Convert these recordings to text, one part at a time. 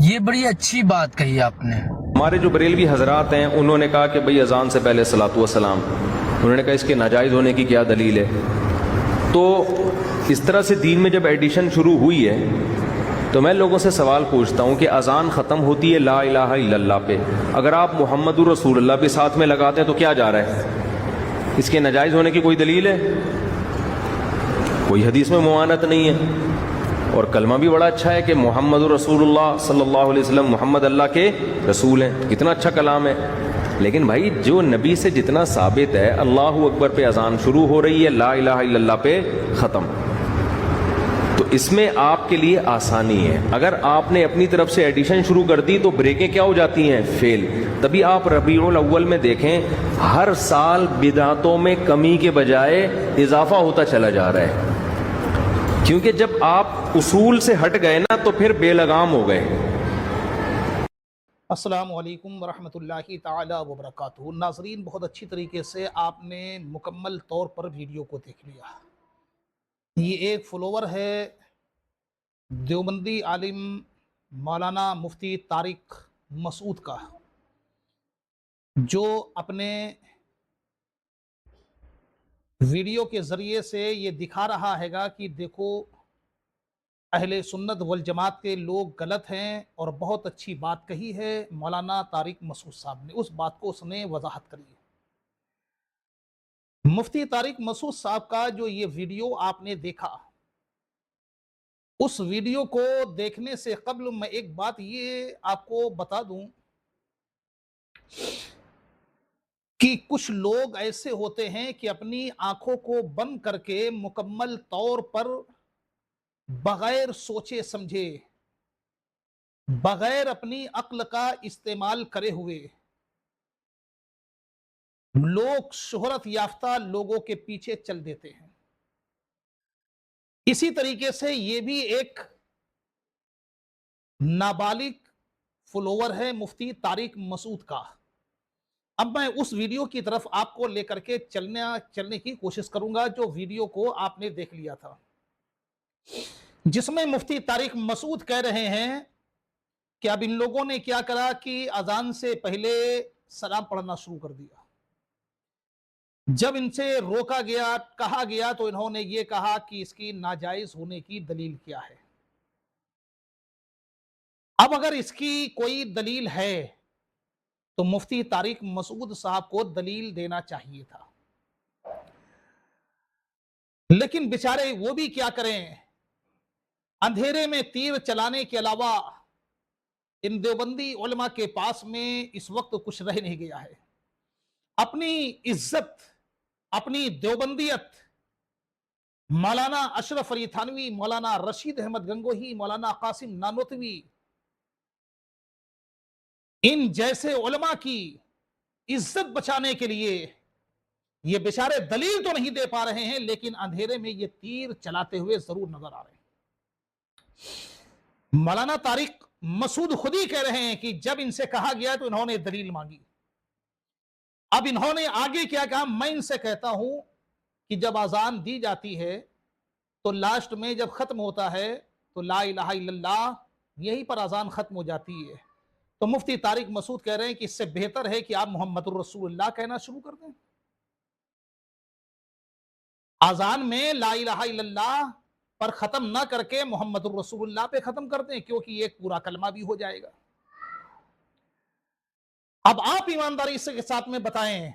ये बड़ी अच्छी बात कही आपने। हमारे जो बरेलवी हजरात हैं उन्होंने कहा कि भाई अजान से पहले सलातु वसलाम, उन्होंने कहा इसके नाजायज़ होने की क्या दलील है। तो इस तरह से दीन में जब एडिशन शुरू हुई है तो मैं लोगों से सवाल पूछता हूँ कि अजान ख़त्म होती है ला इलाहा इल्लल्लाह पे, अगर आप मुहम्मदुर रसूलुल्लाह पे साथ में लगाते हैं तो क्या जा रहा है? इसके नाजायज़ होने की कोई दलील है? कोई हदीस में मुआनत नहीं है। और कलमा भी बड़ा अच्छा है कि मुहम्मदुर रसूलुल्लाह सल्लल्लाहु अलैहि वसल्लम, मोहम्मद अल्लाह के रसूल हैं, कितना अच्छा कलाम है। लेकिन भाई जो नबी से जितना साबित है, अल्लाहु अकबर पे अजान शुरू हो रही है, ला इलाहा इल्लल्लाह पे ख़त्म। तो इसमें आपके लिए आसानी है। अगर आपने अपनी तरफ से एडिशन शुरू कर दी तो ब्रेकें क्या हो जाती हैं? फेल। तभी आप रबीउल अव्वल में देखें, हर साल बिदातों में कमी के बजाय इजाफा होता चला जा रहा है, क्योंकि जब आप उसूल से हट गए ना तो फिर बेलगाम हो गए। अस्सलामु अलैकुम वरहमतुल्लाहि ताला व बरकातुहू। नाज़रीन, बहुत अच्छी तरीके से आपने मुकम्मल तौर पर वीडियो को देख लिया। ये एक फॉलोवर है देवबंदी आलिम मौलाना मुफ्ती तारिक मसूद का, जो अपने वीडियो के ज़रिए से ये दिखा रहा हैगा कि देखो अहले सुन्नत वल जमात के लोग गलत हैं, और बहुत अच्छी बात कही है मौलाना तारिक मसूद साहब ने। उस बात को उसने वजाहत करी है। मुफ्ती तारिक मसूद साहब का जो ये वीडियो आपने देखा, उस वीडियो को देखने से कब्ल मैं एक बात ये आपको बता दूं कि कुछ लोग ऐसे होते हैं कि अपनी आंखों को बंद करके मुकम्मल तौर पर बगैर सोचे समझे, बगैर अपनी अक्ल का इस्तेमाल करे हुए लोग शोहरत याफ्ता लोगों के पीछे चल देते हैं। इसी तरीके से ये भी एक नाबालिग फॉलोवर है मुफ्ती तारिक मसूद का। अब मैं उस वीडियो की तरफ आपको लेकर के चलने की कोशिश करूंगा, जो वीडियो को आपने देख लिया था, जिसमें मुफ्ती तारिक मसूद कह रहे हैं कि अब इन लोगों ने क्या करा कि अजान से पहले सलाम पढ़ना शुरू कर दिया। जब इनसे रोका गया, कहा गया, तो इन्होंने ये कहा कि इसकी नाजायज होने की दलील क्या है। अब अगर इसकी कोई दलील है तो मुफ्ती तारिक मसूद साहब को दलील देना चाहिए था, लेकिन बेचारे वो भी क्या करें, अंधेरे में तीर चलाने के अलावा इन देवबंदी उलमा के पास में इस वक्त कुछ रह नहीं गया है। अपनी इज्जत, अपनी देवबंदियत मौलाना अशरफ अली थानवी, मौलाना रशीद अहमद गंगोही, मौलाना कासिम नानोतवी, इन जैसे उलमा की इज्जत बचाने के लिए ये बेचारे दलील तो नहीं दे पा रहे हैं, लेकिन अंधेरे में ये तीर चलाते हुए जरूर नजर आ रहे हैं। मौलाना तारिक मसूद खुद ही कह रहे हैं कि जब इनसे कहा गया तो इन्होंने दलील मांगी। अब इन्होंने आगे क्या कहा, मैं इनसे कहता हूं कि जब अजान दी जाती है तो लास्ट में जब खत्म होता है तो ला इलाहा इल्लल्लाह, यहीं पर अजान खत्म हो जाती है। तो मुफ्ती तारिक मसूद कह रहे हैं कि इससे बेहतर है कि आप मोहम्मदुर रसूलुल्लाह कहना शुरू कर दें। अजान में ला इलाहा इल्लल्लाह पर खत्म ना करके मोहम्मदुर रसूलुल्लाह पे खत्म कर दें, क्योंकि एक पूरा कलमा भी हो जाएगा। अब आप ईमानदारी से के साथ में बताएं,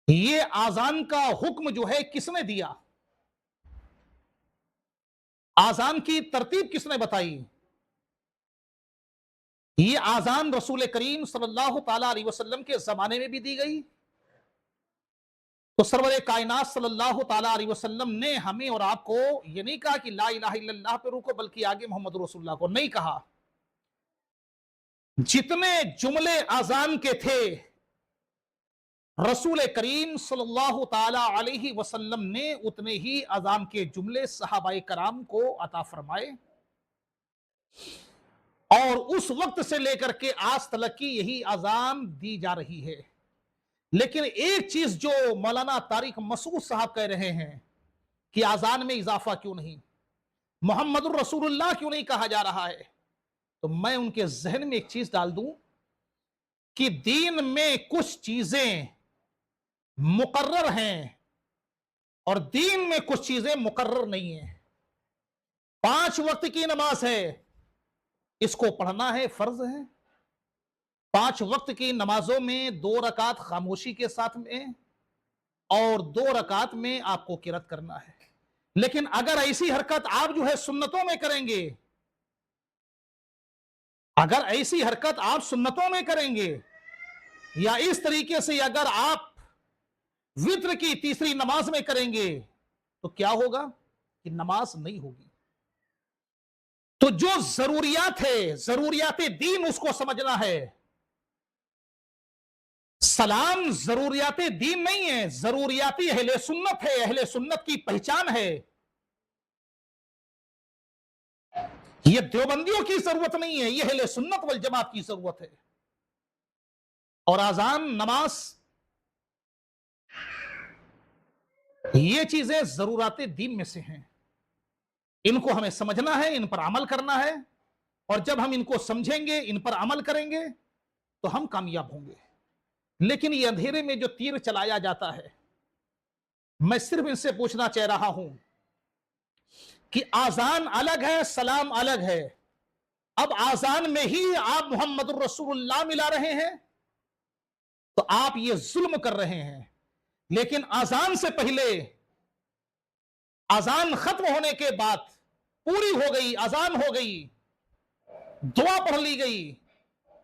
ये आजान का हुक्म जो है किसने दिया? आजान की तरतीब किसने बताई? ये आजान रसूल करीम सल्लल्लाहु ताला अलैहि वसल्लम के जमाने में भी दी गई। तो सरवरे कायनात सल्लल्लाहु ताला अलैहि वसल्लम ने हमें और आपको ये नहीं कहा कि ला इलाहा इल्लल्लाह पे रुको, बल्कि आगे मोहम्मद रसूलुल्लाह को नहीं कहा। जितने जुमले आजान के थे रसूल करीम सल्लल्लाहु ताला अलैहि वसल्लम ने उतने ही अजान के जुमले सहाबाए कराम को अता फरमाए, और उस वक्त से लेकर के आज तक की यही अजान दी जा रही है। लेकिन एक चीज जो मौलाना तारिक मसूद साहब कह रहे हैं कि अजान में इजाफा क्यों नहीं, मोहम्मदुर रसूलुल्लाह क्यों नहीं कहा जा रहा है? तो मैं उनके जहन में एक चीज डाल दूं कि दीन में कुछ चीजें मुकर्रर हैं और दीन में कुछ चीजें मुकर्रर नहीं है। 5 वक्त की नमाज है, इसको पढ़ना है, फर्ज है। 5 वक्त की नमाजों में 2 रकात खामोशी के साथ में और 2 रकात में आपको किरत करना है। लेकिन अगर ऐसी हरकत आप जो है सुन्नतों में करेंगे, अगर ऐसी हरकत आप सुन्नतों में करेंगे या इस तरीके से अगर आप वित्र की तीसरी नमाज में करेंगे तो क्या होगा कि नमाज नहीं होगी। तो जो जरूरियात है, जरूरियात दीन, उसको समझना है। सलाम जरूरियात दीन नहीं है, जरूरियाती अहले सुन्नत है, अहले सुन्नत की पहचान है। यह देवबंदियों की जरूरत नहीं है, यह अहले सुन्नत वल जमात की जरूरत है। और आजान, नमाज, ये चीजें जरूरत दीन में से हैं। इनको हमें समझना है, इन पर अमल करना है। और जब हम इनको समझेंगे, इन पर अमल करेंगे तो हम कामयाब होंगे। लेकिन ये अंधेरे में जो तीर चलाया जाता है, मैं सिर्फ इनसे पूछना चाह रहा हूं कि आजान अलग है, सलाम अलग है। अब आजान में ही आप मोहम्मदुर रसूलुल्लाह मिला रहे हैं तो आप ये जुल्म कर रहे हैं। लेकिन आजान से पहले, आजान खत्म होने के बाद, पूरी हो गई, आजान हो गई, दुआ पढ़ ली गई,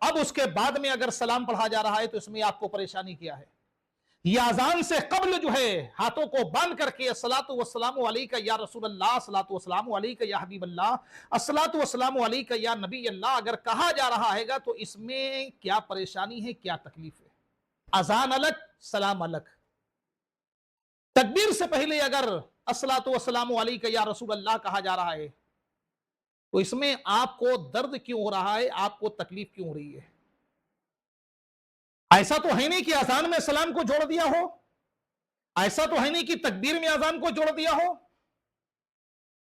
अब उसके बाद में अगर सलाम पढ़ा जा रहा है तो इसमें आपको परेशानी क्या है? यह आजान से कब्ल जो है हाथों को बांध करके अस्सलातु वस्सलामु अलैका या रसूलल्लाह, अस्सलातु वस्सलामु अलैका या हबीबल्लाह, अस्सलातु वस्सलामु अलैका या नबी अल्लाह अगर कहा जा रहा है तो इसमें क्या परेशानी है, क्या तकलीफ है? अजान अलग, सलाम अलग। तकबीर से पहले अगर अस्सलातु वस्सलामु अलैका या रसूलल्लाह कहा जा रहा है तो इसमें आपको दर्द क्यों हो रहा है, आपको तकलीफ क्यों हो रही है? ऐसा तो है नहीं कि अजान में सलाम को जोड़ दिया हो, ऐसा तो है नहीं कि तकबीर में अजान को जोड़ दिया हो।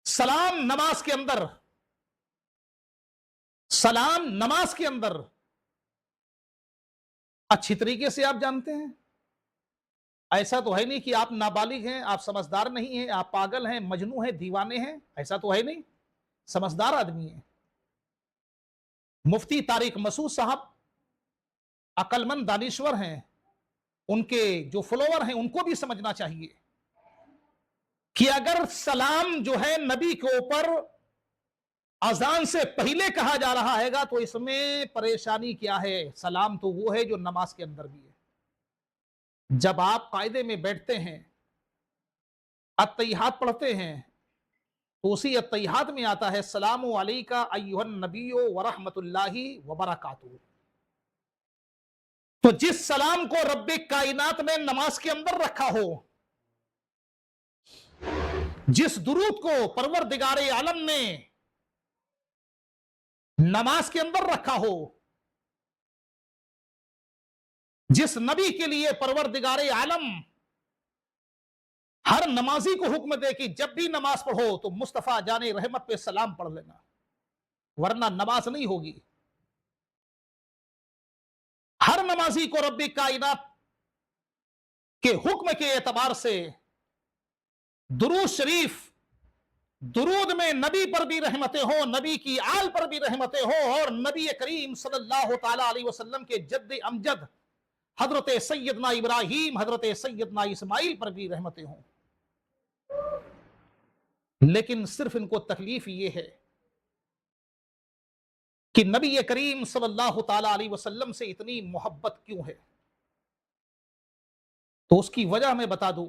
सलाम नमाज के अंदर, सलाम नमाज के अंदर अच्छी तरीके से आप जानते हैं। ऐसा तो है नहीं कि आप नाबालिग हैं, आप समझदार नहीं हैं, आप पागल हैं, मजनू हैं, दीवाने हैं, ऐसा तो है नहीं। समझदार आदमी है। मुफ्ती तारिक मसूद साहब अकलमंद दानिश्वर हैं, उनके जो फॉलोअर हैं उनको भी समझना चाहिए कि अगर सलाम जो है नबी के ऊपर अजान से पहले कहा जा रहा है तो इसमें परेशानी क्या है? सलाम तो वो है जो नमाज के अंदर भी है। जब आप कायदे में बैठते हैं, अत्तहियात पढ़ते हैं, तो उसी अत्तहियात में आता है सलामु अलैका अय्युहन नबियो व रहमतुल्लाहि व बरकातुहू। तो जिस सलाम को रब्बे कायनात ने नमाज के अंदर रखा हो, जिस दुरूद को परवरदिगारे आलम ने नमाज के अंदर रखा हो, जिस नबी के लिए परवरदिगारे आलम हर नमाजी को हुक्म दे कि जब भी नमाज पढ़ो तो मुस्तफा जाने रहमत पे सलाम पढ़ लेना, वरना नमाज नहीं होगी। हर नमाजी को रब्बे कायनात के हुक्म के एतबार से दुरूद शरीफ, दुरूद में नबी पर भी रहमतें हो, नबी की आल पर भी रहमतें हो और नबी करीम सल्लल्लाहु ताला अलैहि वसल्लम के जद्द अमजद हजरत सैयदना इब्राहिम, हजरत सैयदना इस्माइल पर भी रहमतें हों। लेकिन सिर्फ इनको तकलीफ ये है कि नबी करीम सल्लल्लाहु ताला अलैहि वसल्लम से इतनी मोहब्बत क्यों है? तो उसकी वजह मैं बता दूं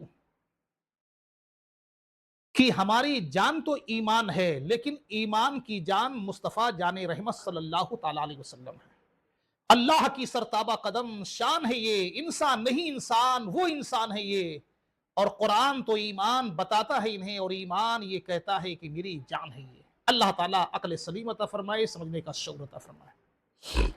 कि हमारी जान तो ईमान है, लेकिन ईमान की जान मुस्तफ़ा जाने रहमत सल्लल्लाहु ताला अलैहि वसल्लम है। अल्लाह की सरताबा कदम शान है ये, इंसान नहीं इंसान, वो इंसान है ये। और कुरान तो ईमान बताता है इन्हें, और ईमान ये कहता है कि मेरी जान है ये। अल्लाह ताला अक्ल सलीम अता फरमाए, समझने का शौक़ अता फरमाए।